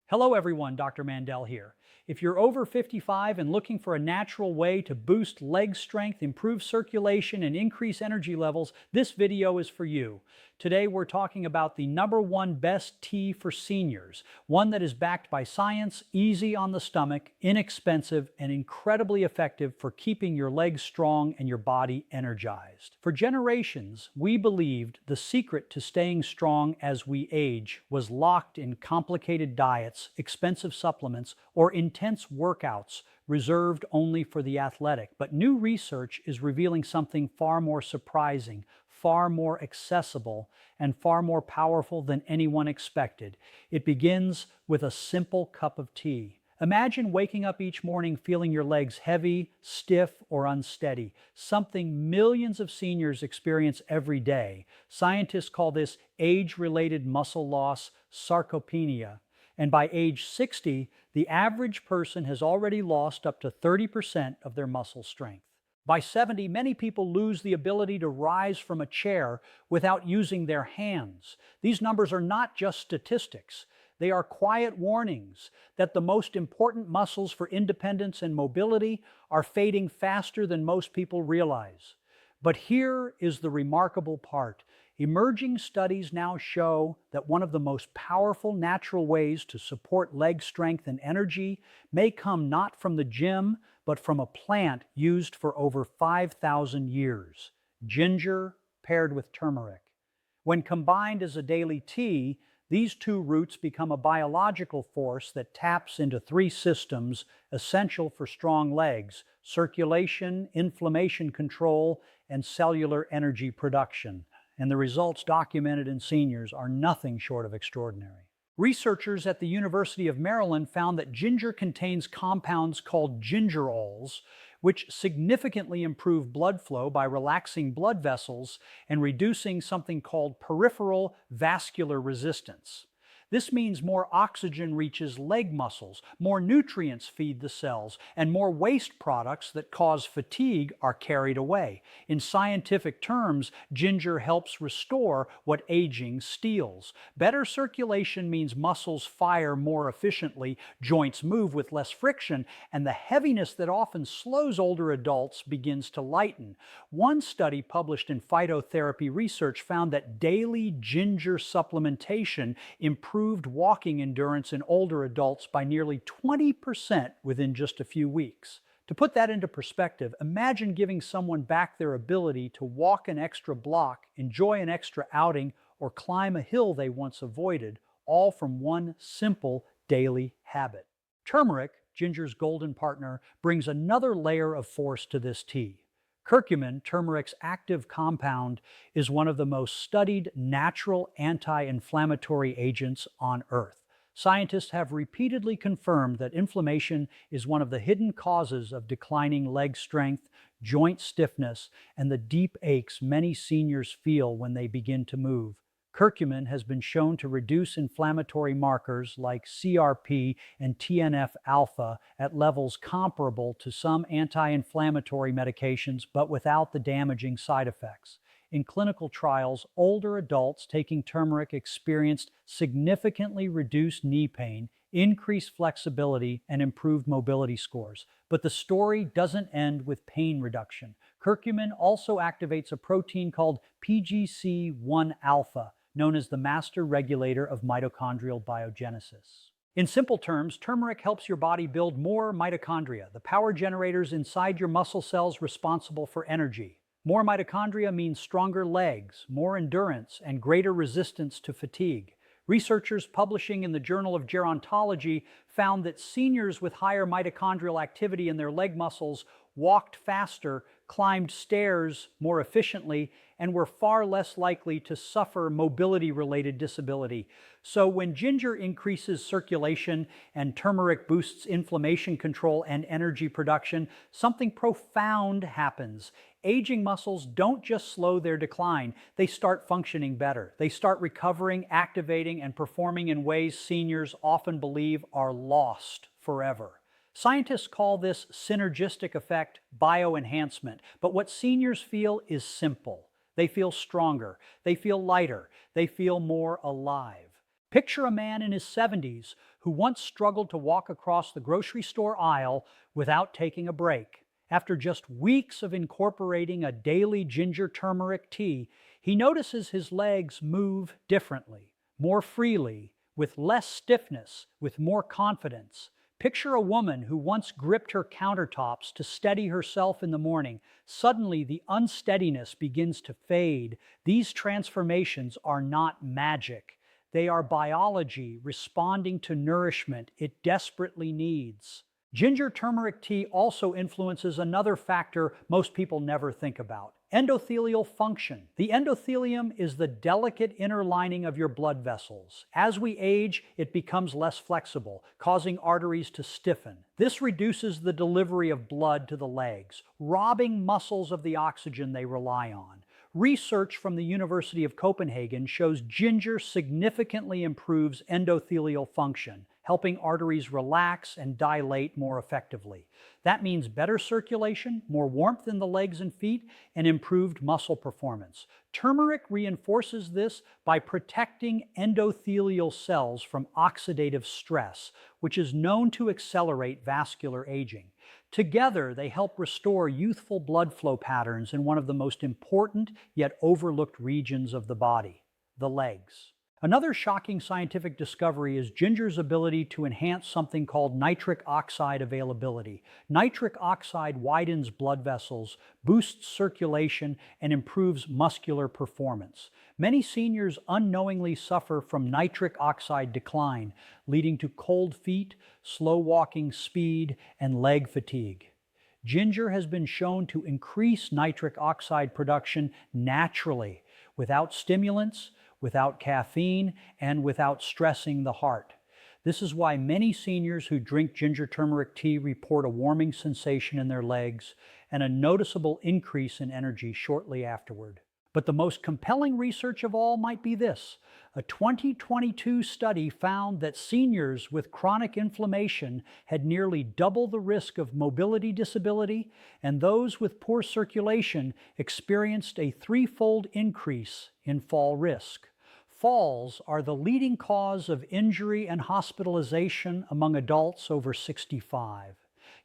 Hello everyone, Dr. Mandell here. If you're over 55 and looking for a natural way to boost leg strength, improve circulation, and increase energy levels, this video is for you. Today we're talking about the #1 best tea for seniors, one that is backed by science, easy on the stomach, inexpensive, and incredibly effective for keeping your legs strong and your body energized. For generations, we believed the secret to staying strong as we age was locked in complicated diets, expensive supplements, or intense workouts reserved only for the athletic. But new research is revealing something far more surprising, far more accessible, and far more powerful than anyone expected. It begins with a simple cup of tea. Imagine waking up each morning feeling your legs heavy, stiff, or unsteady, something millions of seniors experience every day. Scientists call this age-related muscle loss, sarcopenia. And by age 60, the average person has already lost up to 30% of their muscle strength. By 70, many people lose the ability to rise from a chair without using their hands. These numbers are not just statistics. They are quiet warnings that the most important muscles for independence and mobility are fading faster than most people realize. But here is the remarkable part. Emerging studies now show that one of the most powerful natural ways to support leg strength and energy may come not from the gym, but from a plant used for over 5,000 years, ginger paired with turmeric. When combined as a daily tea, these two roots become a biological force that taps into three systems essential for strong legs: circulation, inflammation control, and cellular energy production. And the results documented in seniors are nothing short of extraordinary. Researchers at the University of Maryland found that ginger contains compounds called gingerols, which significantly improve blood flow by relaxing blood vessels and reducing something called peripheral vascular resistance. This means more oxygen reaches leg muscles, more nutrients feed the cells, and more waste products that cause fatigue are carried away. In scientific terms, ginger helps restore what aging steals. Better circulation means muscles fire more efficiently, joints move with less friction, and the heaviness that often slows older adults begins to lighten. One study published in Phytotherapy Research found that daily ginger supplementation improved walking endurance in older adults by nearly 20% within just a few weeks. To put that into perspective, imagine giving someone back their ability to walk an extra block, enjoy an extra outing, or climb a hill they once avoided, all from one simple daily habit. Turmeric, ginger's golden partner, brings another layer of force to this tea. Curcumin, turmeric's active compound, is one of the most studied natural anti-inflammatory agents on Earth. Scientists have repeatedly confirmed that inflammation is one of the hidden causes of declining leg strength, joint stiffness, and the deep aches many seniors feel when they begin to move. Curcumin has been shown to reduce inflammatory markers like CRP and TNF-alpha at levels comparable to some anti-inflammatory medications, but without the damaging side effects. In clinical trials, older adults taking turmeric experienced significantly reduced knee pain, increased flexibility, and improved mobility scores. But the story doesn't end with pain reduction. Curcumin also activates a protein called PGC1-alpha, known as the master regulator of mitochondrial biogenesis. In simple terms, turmeric helps your body build more mitochondria, the power generators inside your muscle cells responsible for energy. More mitochondria means stronger legs, more endurance, and greater resistance to fatigue. Researchers publishing in the Journal of Gerontology found that seniors with higher mitochondrial activity in their leg muscles walked faster, climbed stairs more efficiently, and were far less likely to suffer mobility-related disability. So when ginger increases circulation and turmeric boosts inflammation control and energy production, something profound happens. Aging muscles don't just slow their decline, they start functioning better. They start recovering, activating, and performing in ways seniors often believe are lost forever. Scientists call this synergistic effect bioenhancement, but what seniors feel is simple. They feel stronger, they feel lighter, they feel more alive. Picture a man in his 70s who once struggled to walk across the grocery store aisle without taking a break. After just weeks of incorporating a daily ginger turmeric tea, he notices his legs move differently, more freely, with less stiffness, with more confidence. Picture a woman who once gripped her countertops to steady herself in the morning. Suddenly, the unsteadiness begins to fade. These transformations are not magic. They are biology responding to nourishment it desperately needs. Ginger turmeric tea also influences another factor most people never think about: endothelial function. The endothelium is the delicate inner lining of your blood vessels. As we age, it becomes less flexible, causing arteries to stiffen. This reduces the delivery of blood to the legs, robbing muscles of the oxygen they rely on. Research from the University of Copenhagen shows ginger significantly improves endothelial function, helping arteries relax and dilate more effectively. That means better circulation, more warmth in the legs and feet, and improved muscle performance. Turmeric reinforces this by protecting endothelial cells from oxidative stress, which is known to accelerate vascular aging. Together, they help restore youthful blood flow patterns in one of the most important yet overlooked regions of the body, the legs. Another shocking scientific discovery is ginger's ability to enhance something called nitric oxide availability. Nitric oxide widens blood vessels, boosts circulation, and improves muscular performance. Many seniors unknowingly suffer from nitric oxide decline, leading to cold feet, slow walking speed, and leg fatigue. Ginger has been shown to increase nitric oxide production naturally, without stimulants, without caffeine, and without stressing the heart. This is why many seniors who drink ginger turmeric tea report a warming sensation in their legs and a noticeable increase in energy shortly afterward. But the most compelling research of all might be this. A 2022 study found that seniors with chronic inflammation had nearly double the risk of mobility disability, and those with poor circulation experienced a threefold increase in fall risk. Falls are the leading cause of injury and hospitalization among adults over 65.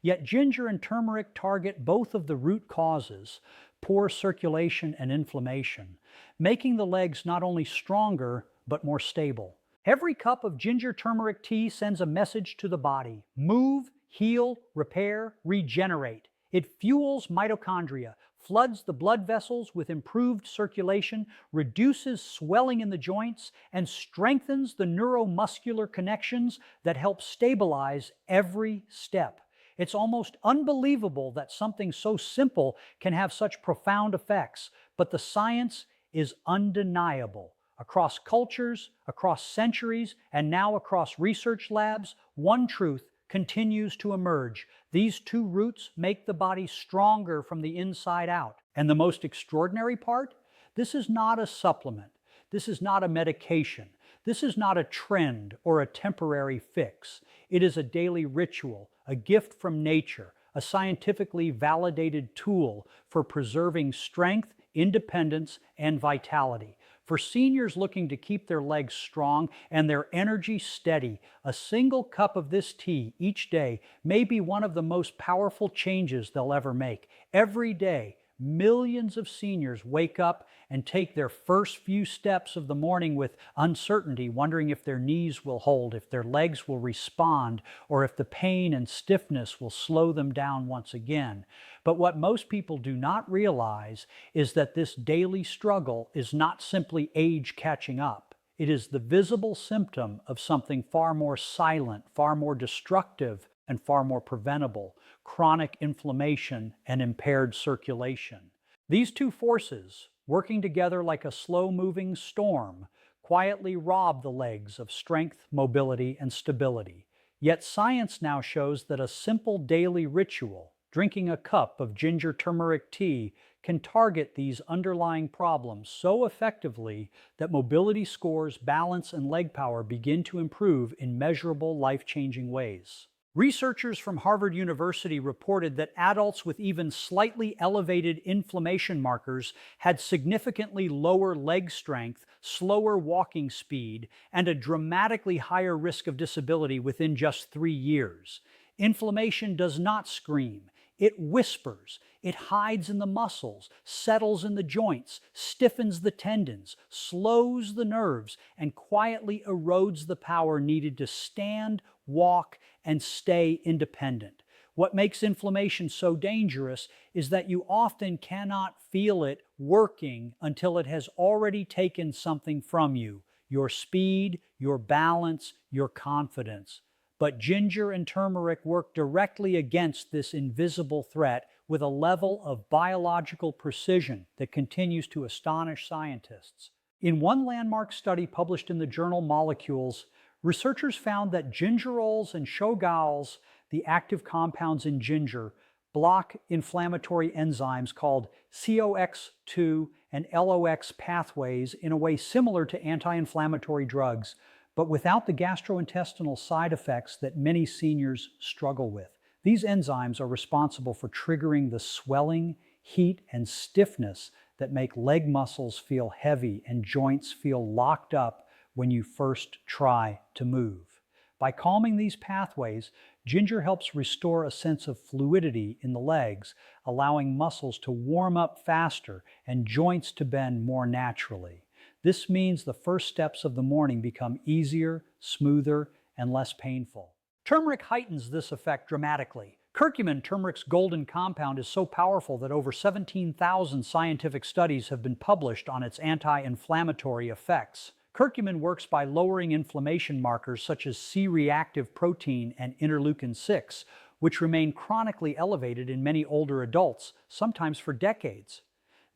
Yet ginger and turmeric target both of the root causes: poor circulation and inflammation, making the legs not only stronger, but more stable. Every cup of ginger turmeric tea sends a message to the body: move, heal, repair, regenerate. It fuels mitochondria, floods the blood vessels with improved circulation, reduces swelling in the joints, and strengthens the neuromuscular connections that help stabilize every step. It's almost unbelievable that something so simple can have such profound effects, but the science is undeniable. Across cultures, across centuries, and now across research labs, one truth continues to emerge: these two roots make the body stronger from the inside out. And the most extraordinary part? This is not a supplement. This is not a medication. This is not a trend or a temporary fix. It is a daily ritual, a gift from nature, a scientifically validated tool for preserving strength, independence, and vitality. For seniors looking to keep their legs strong and their energy steady, a single cup of this tea each day may be one of the most powerful changes they'll ever make. Every day, millions of seniors wake up and take their first few steps of the morning with uncertainty, wondering if their knees will hold, if their legs will respond, or if the pain and stiffness will slow them down once again. But what most people do not realize is that this daily struggle is not simply age catching up. It is the visible symptom of something far more silent, far more destructive, and far more preventable: chronic inflammation and impaired circulation. These two forces, working together like a slow-moving storm, quietly rob the legs of strength, mobility, and stability. Yet science now shows that a simple daily ritual, drinking a cup of ginger turmeric tea, can target these underlying problems so effectively that mobility scores, balance, and leg power begin to improve in measurable, life-changing ways. Researchers from Harvard University reported that adults with even slightly elevated inflammation markers had significantly lower leg strength, slower walking speed, and a dramatically higher risk of disability within just 3 years. Inflammation does not scream. It whispers. It hides in the muscles, settles in the joints, stiffens the tendons, slows the nerves, and quietly erodes the power needed to stand, walk, and stay independent. What makes inflammation so dangerous is that you often cannot feel it working until it has already taken something from you: your speed, your balance, your confidence. But ginger and turmeric work directly against this invisible threat with a level of biological precision that continues to astonish scientists. In one landmark study published in the journal Molecules, researchers found that gingerols and shogaols, the active compounds in ginger, block inflammatory enzymes called COX2 and LOX pathways in a way similar to anti-inflammatory drugs, but without the gastrointestinal side effects that many seniors struggle with. These enzymes are responsible for triggering the swelling, heat, and stiffness that make leg muscles feel heavy and joints feel locked up when you first try to move. By calming these pathways, ginger helps restore a sense of fluidity in the legs, allowing muscles to warm up faster and joints to bend more naturally. This means the first steps of the morning become easier, smoother, and less painful. Turmeric heightens this effect dramatically. Curcumin, turmeric's golden compound, is so powerful that over 17,000 scientific studies have been published on its anti-inflammatory effects. Curcumin works by lowering inflammation markers such as C-reactive protein and interleukin-6, which remain chronically elevated in many older adults, sometimes for decades.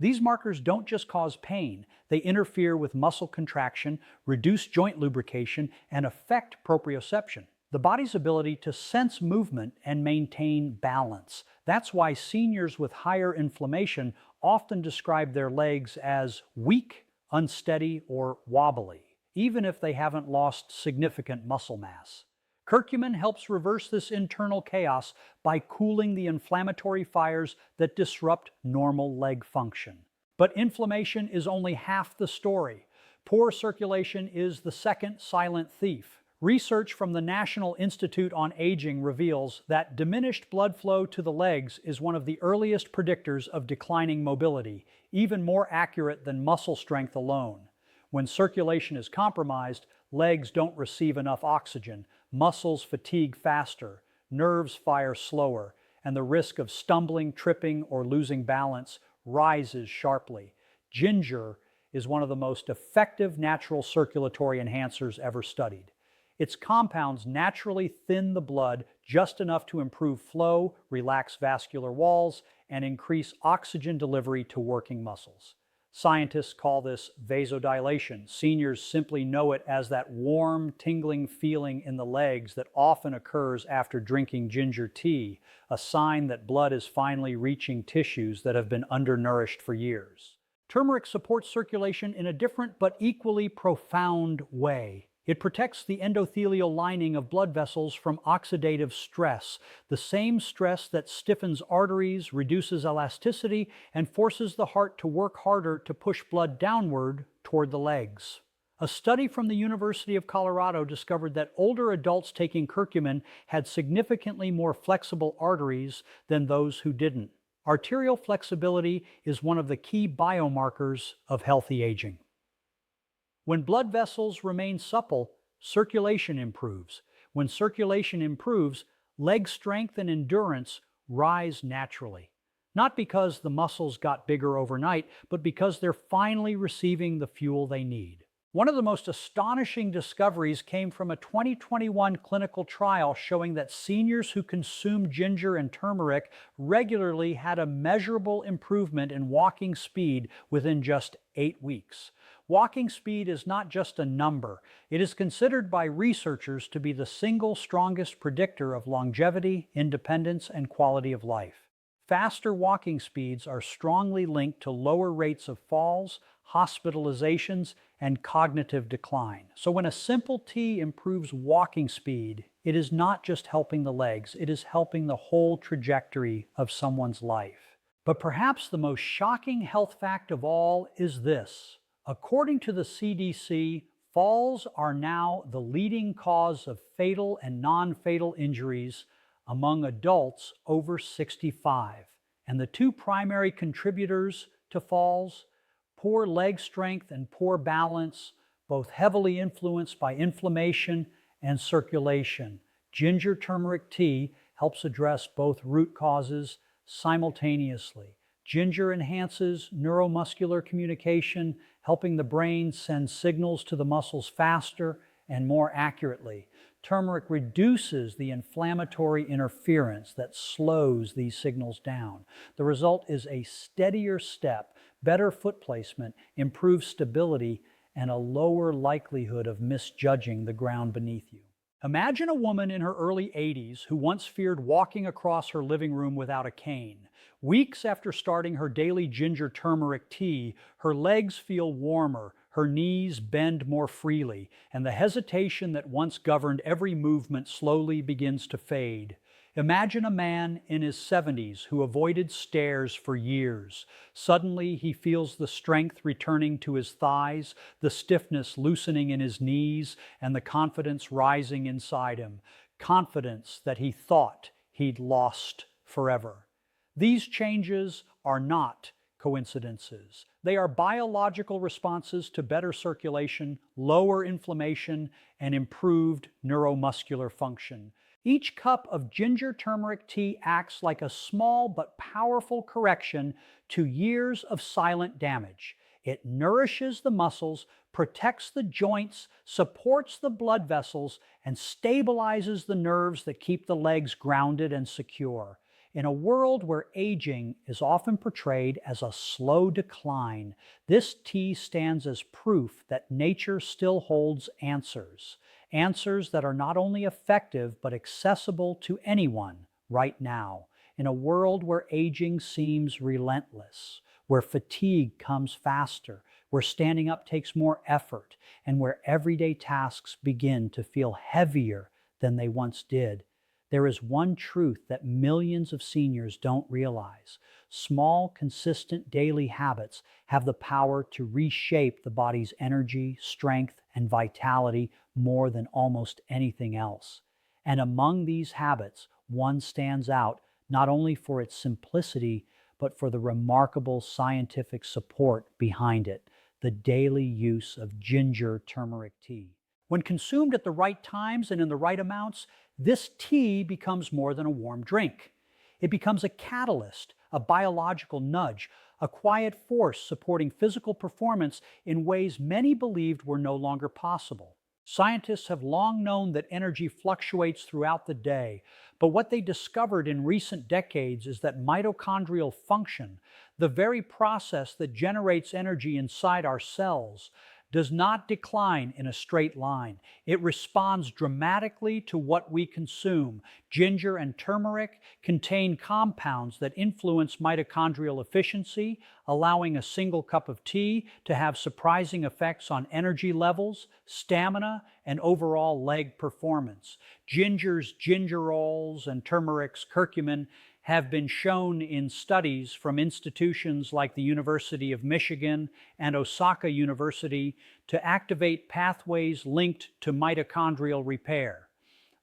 These markers don't just cause pain, they interfere with muscle contraction, reduce joint lubrication, and affect proprioception, the body's ability to sense movement and maintain balance. That's why seniors with higher inflammation often describe their legs as weak, unsteady, or wobbly, even if they haven't lost significant muscle mass. Curcumin helps reverse this internal chaos by cooling the inflammatory fires that disrupt normal leg function. But inflammation is only half the story. Poor circulation is the second silent thief. Research from the National Institute on Aging reveals that diminished blood flow to the legs is one of the earliest predictors of declining mobility, even more accurate than muscle strength alone. When circulation is compromised, legs don't receive enough oxygen, muscles fatigue faster, nerves fire slower, and the risk of stumbling, tripping, or losing balance rises sharply. Ginger is one of the most effective natural circulatory enhancers ever studied. Its compounds naturally thin the blood just enough to improve flow, relax vascular walls, and increase oxygen delivery to working muscles. Scientists call this vasodilation. Seniors simply know it as that warm, tingling feeling in the legs that often occurs after drinking ginger tea, a sign that blood is finally reaching tissues that have been undernourished for years. Turmeric supports circulation in a different but equally profound way. It protects the endothelial lining of blood vessels from oxidative stress, the same stress that stiffens arteries, reduces elasticity, and forces the heart to work harder to push blood downward toward the legs. A study from the University of Colorado discovered that older adults taking curcumin had significantly more flexible arteries than those who didn't. Arterial flexibility is one of the key biomarkers of healthy aging. When blood vessels remain supple, circulation improves. When circulation improves, leg strength and endurance rise naturally. Not because the muscles got bigger overnight, but because they're finally receiving the fuel they need. One of the most astonishing discoveries came from a 2021 clinical trial showing that seniors who consumed ginger and turmeric regularly had a measurable improvement in walking speed within just 8 weeks. Walking speed is not just a number. It is considered by researchers to be the single strongest predictor of longevity, independence, and quality of life. Faster walking speeds are strongly linked to lower rates of falls, hospitalizations, and cognitive decline. So when a simple tea improves walking speed, it is not just helping the legs, it is helping the whole trajectory of someone's life. But perhaps the most shocking health fact of all is this. According to the CDC, falls are now the leading cause of fatal and non-fatal injuries among adults over 65. And the two primary contributors to falls, poor leg strength and poor balance, both heavily influenced by inflammation and circulation. Ginger turmeric tea helps address both root causes simultaneously. Ginger enhances neuromuscular communication, helping the brain send signals to the muscles faster and more accurately. Turmeric reduces the inflammatory interference that slows these signals down. The result is a steadier step, better foot placement, improved stability, and a lower likelihood of misjudging the ground beneath you. Imagine a woman in her early 80s who once feared walking across her living room without a cane. Weeks after starting her daily ginger turmeric tea, her legs feel warmer, her knees bend more freely, and the hesitation that once governed every movement slowly begins to fade. Imagine a man in his 70s who avoided stairs for years. Suddenly, he feels the strength returning to his thighs, the stiffness loosening in his knees, and the confidence rising inside him. Confidence that he thought he'd lost forever. These changes are not coincidences. They are biological responses to better circulation, lower inflammation, and improved neuromuscular function. Each cup of ginger turmeric tea acts like a small but powerful correction to years of silent damage. It nourishes the muscles, protects the joints, supports the blood vessels, and stabilizes the nerves that keep the legs grounded and secure. In a world where aging is often portrayed as a slow decline, this tea stands as proof that nature still holds answers. Answers that are not only effective but accessible to anyone right now. In a world where aging seems relentless, where fatigue comes faster, where standing up takes more effort, and where everyday tasks begin to feel heavier than they once did, there is one truth that millions of seniors don't realize. Small, consistent daily habits have the power to reshape the body's energy, strength, and vitality more than almost anything else. And among these habits, one stands out not only for its simplicity, but for the remarkable scientific support behind it, the daily use of ginger turmeric tea. When consumed at the right times and in the right amounts, this tea becomes more than a warm drink. It becomes a catalyst, a biological nudge, a quiet force supporting physical performance in ways many believed were no longer possible. Scientists have long known that energy fluctuates throughout the day, but what they discovered in recent decades is that mitochondrial function, the very process that generates energy inside our cells, does not decline in a straight line. It responds dramatically to what we consume. Ginger and turmeric contain compounds that influence mitochondrial efficiency, allowing a single cup of tea to have surprising effects on energy levels, stamina, and overall leg performance. Ginger's gingerols and turmeric's curcumin have been shown in studies from institutions like the University of Michigan and Osaka University to activate pathways linked to mitochondrial repair.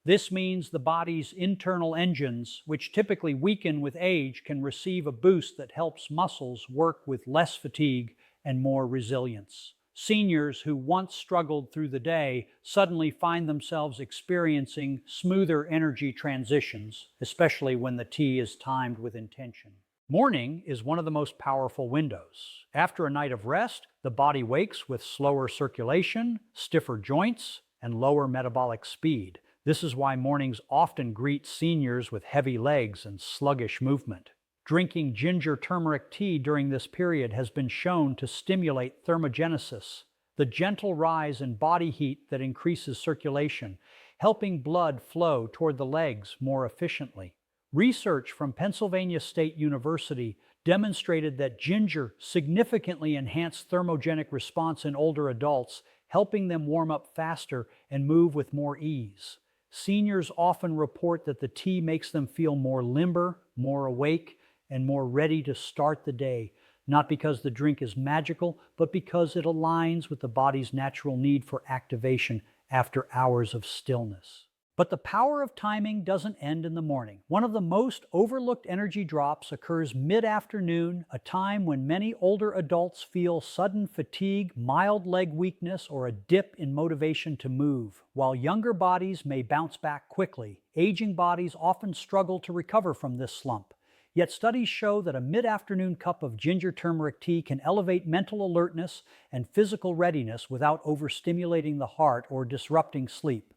This means the body's internal engines, which typically weaken with age, can receive a boost that helps muscles work with less fatigue and more resilience. Seniors who once struggled through the day suddenly find themselves experiencing smoother energy transitions, especially when the tea is timed with intention. Morning is one of the most powerful windows. After a night of rest, the body wakes with slower circulation, stiffer joints, and lower metabolic speed. This is why mornings often greet seniors with heavy legs and sluggish movement. Drinking ginger turmeric tea during this period has been shown to stimulate thermogenesis, the gentle rise in body heat that increases circulation, helping blood flow toward the legs more efficiently. Research from Pennsylvania State University demonstrated that ginger significantly enhanced thermogenic response in older adults, helping them warm up faster and move with more ease. Seniors often report that the tea makes them feel more limber, more awake, and more ready to start the day, not because the drink is magical, but because it aligns with the body's natural need for activation after hours of stillness. But the power of timing doesn't end in the morning. One of the most overlooked energy drops occurs mid-afternoon, a time when many older adults feel sudden fatigue, mild leg weakness, or a dip in motivation to move. While younger bodies may bounce back quickly, aging bodies often struggle to recover from this slump. Yet studies show that a mid-afternoon cup of ginger turmeric tea can elevate mental alertness and physical readiness without overstimulating the heart or disrupting sleep.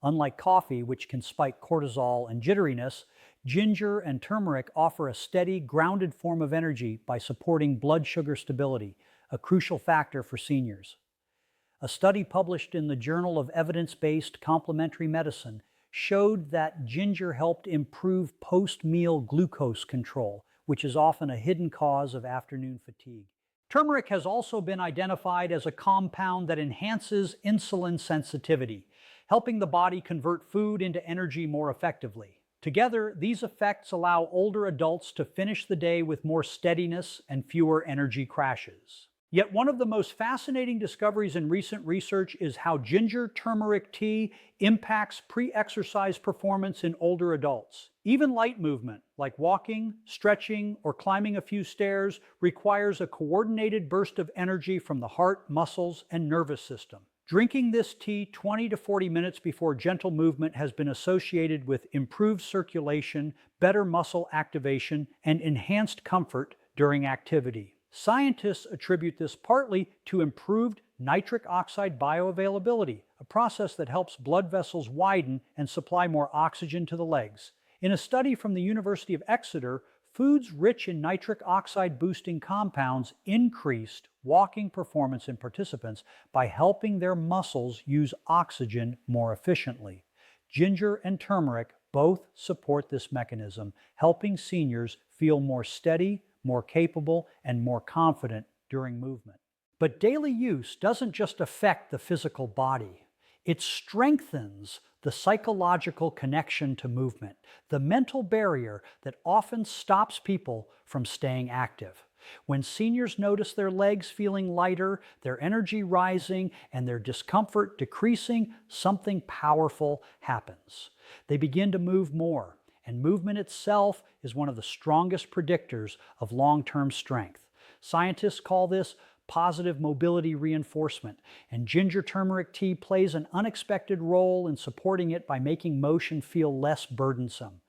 Unlike coffee, which can spike cortisol and jitteriness, ginger and turmeric offer a steady, grounded form of energy by supporting blood sugar stability, a crucial factor for seniors. A study published in the Journal of Evidence-Based Complementary Medicine showed that ginger helped improve post-meal glucose control, which is often a hidden cause of afternoon fatigue. Turmeric has also been identified as a compound that enhances insulin sensitivity, helping the body convert food into energy more effectively. Together, these effects allow older adults to finish the day with more steadiness and fewer energy crashes. Yet one of the most fascinating discoveries in recent research is how ginger turmeric tea impacts pre-exercise performance in older adults. Even light movement, like walking, stretching, or climbing a few stairs, requires a coordinated burst of energy from the heart, muscles, and nervous system. Drinking this tea 20 to 40 minutes before gentle movement has been associated with improved circulation, better muscle activation, and enhanced comfort during activity. Scientists attribute this partly to improved nitric oxide bioavailability, a process that helps blood vessels widen and supply more oxygen to the legs. In a study from the University of Exeter, foods rich in nitric oxide boosting compounds increased walking performance in participants by helping their muscles use oxygen more efficiently. Ginger and turmeric both support this mechanism, helping seniors feel more steady, more capable, and more confident during movement. But daily use doesn't just affect the physical body. It strengthens the psychological connection to movement, the mental barrier that often stops people from staying active. When seniors notice their legs feeling lighter, their energy rising, and their discomfort decreasing, something powerful happens. They begin to move more, and movement itself is one of the strongest predictors of long-term strength. Scientists call this positive mobility reinforcement, and ginger turmeric tea plays an unexpected role in supporting it by making motion feel less burdensome.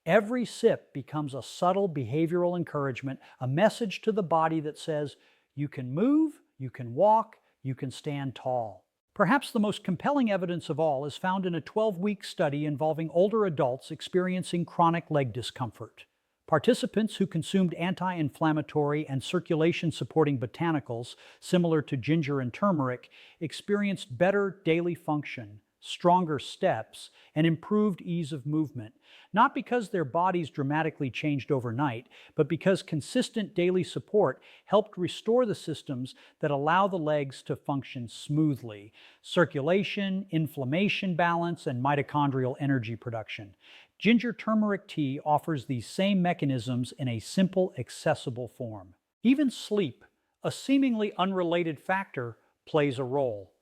Every sip becomes a subtle behavioral encouragement, a message to the body that says, you can move, you can walk, you can stand tall. Perhaps the most compelling evidence of all is found in a 12-week study involving older adults experiencing chronic leg discomfort. Participants who consumed anti-inflammatory and circulation-supporting botanicals, similar to ginger and turmeric, experienced better daily function, stronger steps, and improved ease of movement, not because their bodies dramatically changed overnight, but because consistent daily support helped restore the systems that allow the legs to function smoothly: circulation, inflammation balance, and mitochondrial energy production. Ginger turmeric tea offers these same mechanisms in a simple, accessible form. Even sleep, a seemingly unrelated factor, plays a role.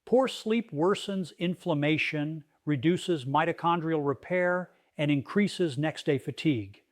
Poor sleep worsens inflammation, reduces mitochondrial repair, and increases next-day fatigue.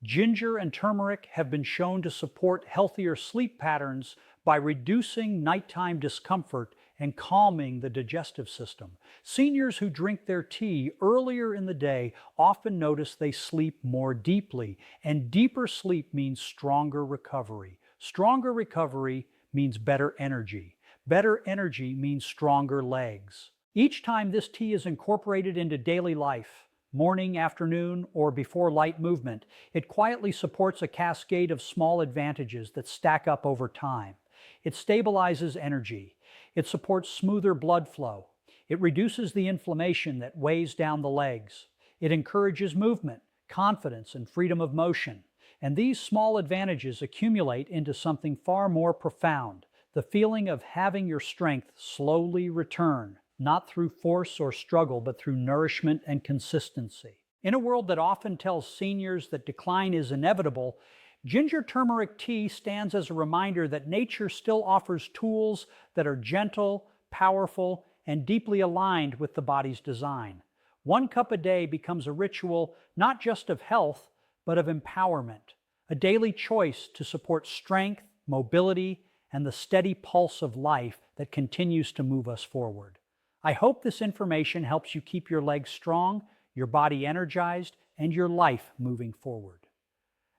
Ginger and turmeric have been shown to support healthier sleep patterns by reducing nighttime discomfort and calming the digestive system. Seniors who drink their tea earlier in the day often notice they sleep more deeply, and deeper sleep means stronger recovery. Stronger recovery means better energy. Better energy means stronger legs. Each time this tea is incorporated into daily life, morning, afternoon, or before light movement, it quietly supports a cascade of small advantages that stack up over time. It stabilizes energy. It supports smoother blood flow. It reduces the inflammation that weighs down the legs. It encourages movement, confidence, and freedom of motion. And these small advantages accumulate into something far more profound: the feeling of having your strength slowly return. not through force or struggle, but through nourishment and consistency. In a world that often tells seniors that decline is inevitable, ginger turmeric tea stands as a reminder that nature still offers tools that are gentle, powerful, and deeply aligned with the body's design. 1 cup a day becomes a ritual not just of health, but of empowerment, a daily choice to support strength, mobility, and the steady pulse of life that continues to move us forward. I hope this information helps you keep your legs strong, your body energized, and your life moving forward.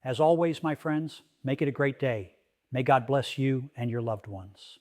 As always, my friends, make it a great day. May God bless you and your loved ones.